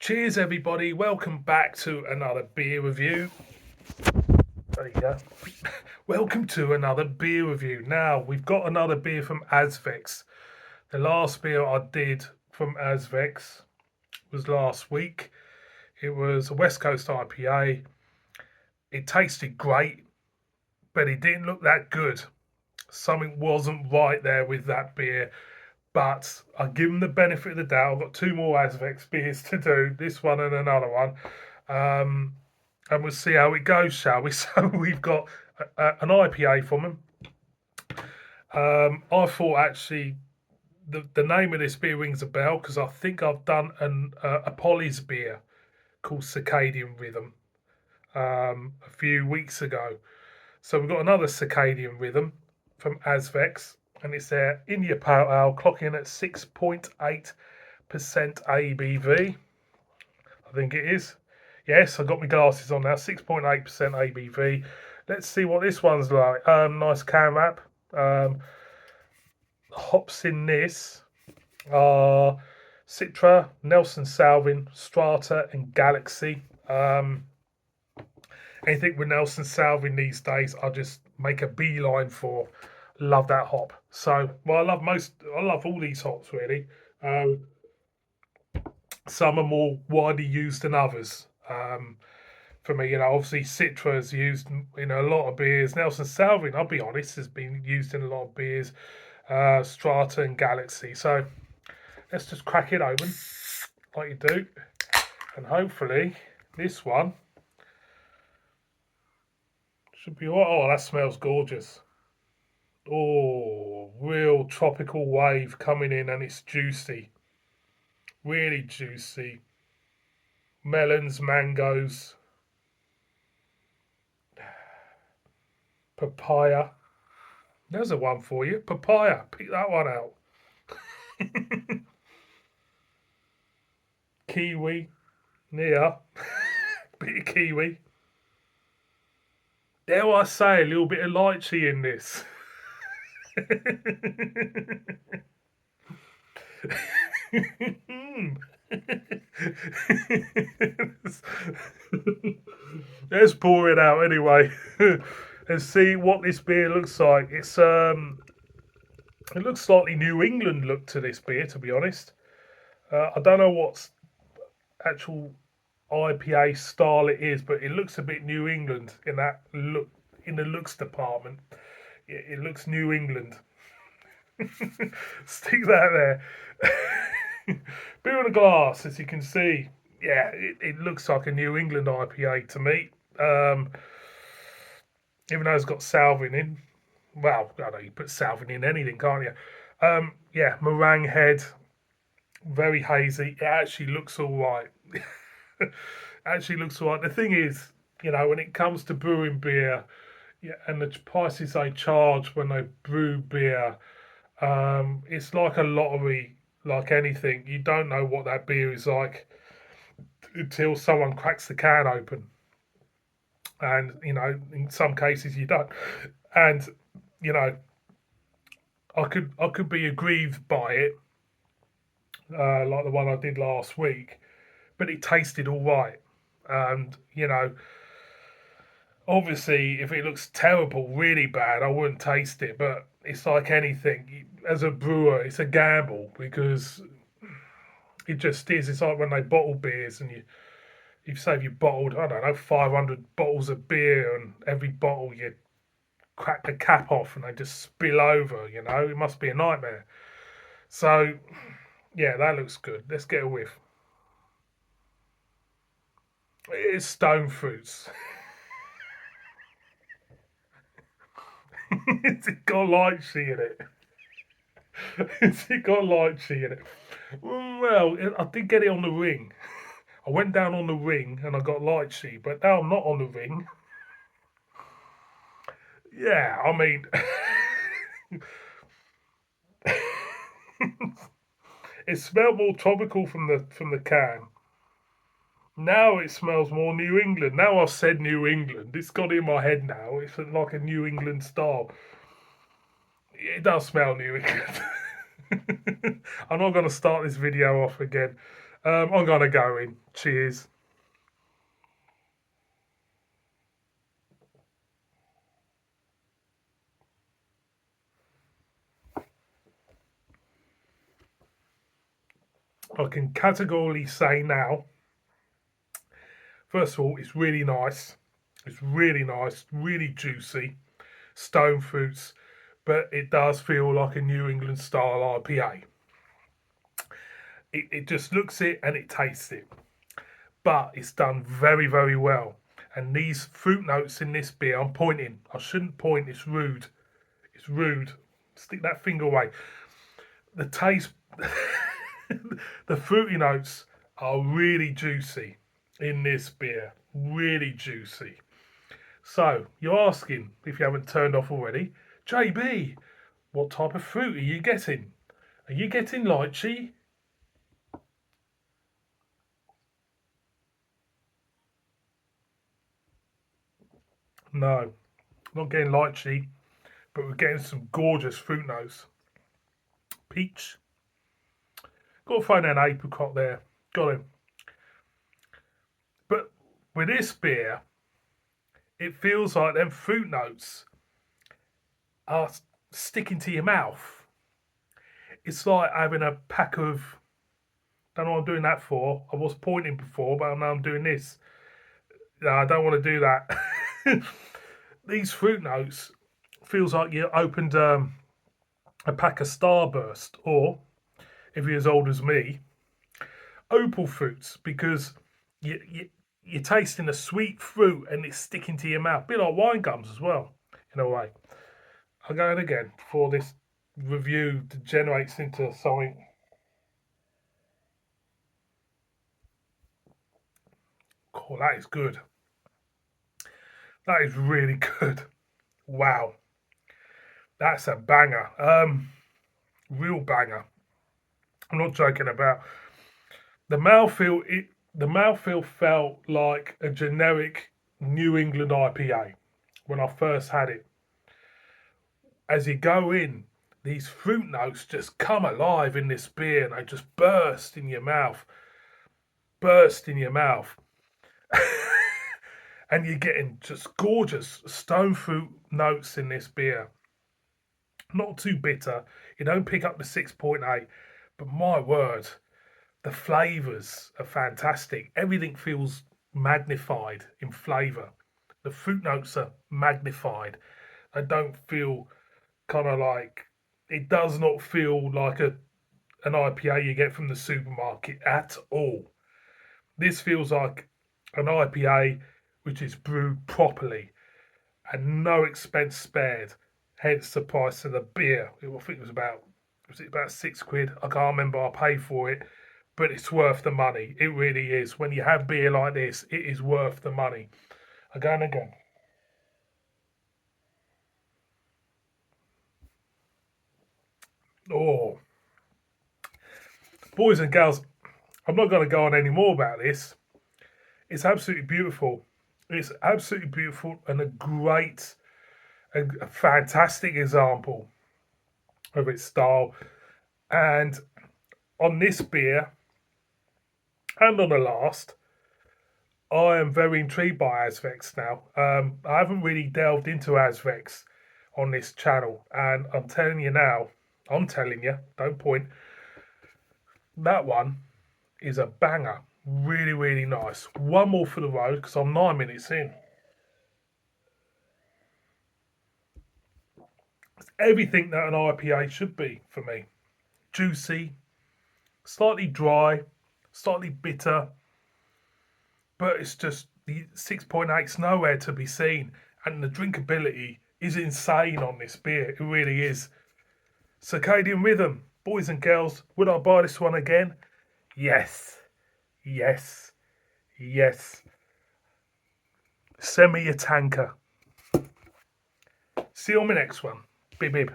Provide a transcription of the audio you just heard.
Cheers, everybody. Welcome back to another beer review. There you go. Welcome to another beer review. Now, we've got another beer from Azvex. The last beer I did from Azvex was last week. It was a West Coast IPA. It tasted great, but it didn't look that good. Something wasn't right there with that beer. But I give them the benefit of the doubt. I've got two more Azvex beers to do, this one and another one. And we'll see how it goes, shall we? So we've got an IPA from them. I thought actually the name of this beer rings a bell because I think I've done a Polly's beer called Circadian Rhythm a few weeks ago. So we've got another Circadian Rhythm from Azvex, and it's their India Pale Ale, clocking at 6.8% ABV. I think it is. Yes, I've got my glasses on now. 6.8% ABV. Let's see what this one's like. Nice can wrap. Hops in this are Citra, Nelson Salvin, Strata, and Galaxy. Anything with Nelson Salvin these days, I just make a beeline for. Love that hop. So, well, I love all these hops really. Some are more widely used than others. For me, obviously Citra is used in a lot of beers. Nelson Salvin, I'll be honest, has been used in a lot of beers. Strata and Galaxy. So let's just crack it open like you do, and hopefully this one should be all right. Oh, that smells gorgeous. Oh, real tropical wave coming in, and it's juicy. Really juicy. Melons, mangoes, papaya. There's a one for you. Papaya. Pick that one out. Kiwi. Yeah. Bit of kiwi. Dare I say a little bit of lychee in this? Let's pour it out anyway. Let's see what this beer looks like. It looks slightly New England look to this beer, to be honest. I don't know what actual IPA style it is, but it looks a bit New England in that look, in the looks department. It looks New England. Stick that there. Beer in a glass, as you can see. Yeah, it looks like a New England IPA to me. Even though it's got Salvin in. Well, I know you put Salvin in anything, can't you? Yeah, meringue head, very hazy. It actually looks all right. Actually looks all right. The thing is, when it comes to brewing beer, yeah, and the prices they charge when they brew beer, it's like a lottery, like anything. You don't know what that beer is like until someone cracks the can open. And, in some cases you don't. And, I could be aggrieved by it, like the one I did last week, but it tasted all right. And, obviously, if it looks terrible, really bad, I wouldn't taste it. But it's like anything. As a brewer, it's a gamble because it just is. It's like when they bottle beers and you say you bottled, I don't know, 500 bottles of beer, and every bottle you crack the cap off and they just spill over. It must be a nightmare. So, yeah, that looks good. Let's get a whiff. It is stone fruits. It's got lychee in it. It's got lychee in it. Well, I did get it on the ring. I went down on the ring and I got lychee, but now I'm not on the ring. Yeah, I mean, it smelled more tropical from the can. Now it smells more New England. Now I've said New England. It's got in my head now. It's like a New England style. It does smell New England. I'm not going to start this video off again. I'm gonna go in. Cheers. I can categorically say now, first of all, it's really nice. It's really nice, really juicy, stone fruits, but it does feel like a New England style IPA. It just looks it and it tastes it, but it's done very, very well. And these fruit notes in this beer, I'm pointing. I shouldn't point. It's rude. It's rude. Stick that finger away. The taste, the fruity notes are really juicy in this beer. Really juicy. So you're asking, if you haven't turned off already, JB, what type of fruit are you getting? Are you getting lychee? No, not getting lychee, but we're getting some gorgeous fruit notes. Peach. Got to find an apricot there. Got him. But with this beer, it feels like them fruit notes are sticking to your mouth. It's like having a pack of. Don't know what I'm doing that for. I was pointing before, but now I'm doing this. No, I don't want to do that. These fruit notes feels like you opened a pack of Starburst, or if you're as old as me, opal fruits, because you're tasting a sweet fruit and it's sticking to your mouth. A bit like wine gums as well, in a way. I'll go in again before this review degenerates into something. Oh, that is good. That is really good. Wow. That's a banger. Real banger. I'm not joking about the mouthfeel. The mouthfeel felt like a generic New England IPA when I first had it. As you go in, these fruit notes just come alive in this beer and they just burst in your mouth. Burst in your mouth. And you're getting just gorgeous stone fruit notes in this beer. Not too bitter. You don't pick up the 6.8, but my word, the flavours are fantastic. Everything feels magnified in flavour. The fruit notes are magnified. They don't feel kind of like, it does not feel like an IPA you get from the supermarket at all. This feels like an IPA which is brewed properly and no expense spared. Hence the price of the beer. I think it was it about £6? I can't remember. I paid for it, but it's worth the money. It really is. When you have beer like this, it is worth the money. Again and again. Oh, boys and girls, I'm not going to go on any more about this. It's absolutely beautiful. It's absolutely beautiful and a fantastic example of its style. And on this beer and on the last, I am very intrigued by Azvex now. I haven't really delved into Azvex on this channel, and I'm telling you now, I'm telling you, don't point. That one is a banger. Really, really nice. One more for the road because I'm 9 minutes in. It's everything that an IPA should be for me. Juicy, slightly dry, slightly bitter, but it's just the 6.8's nowhere to be seen, and the drinkability is insane on this beer. It really is. Circadian Rhythm, boys and girls, would I buy this one again? Yes, yes, yes. Send me your tanker. See you on my next one. Bib bib.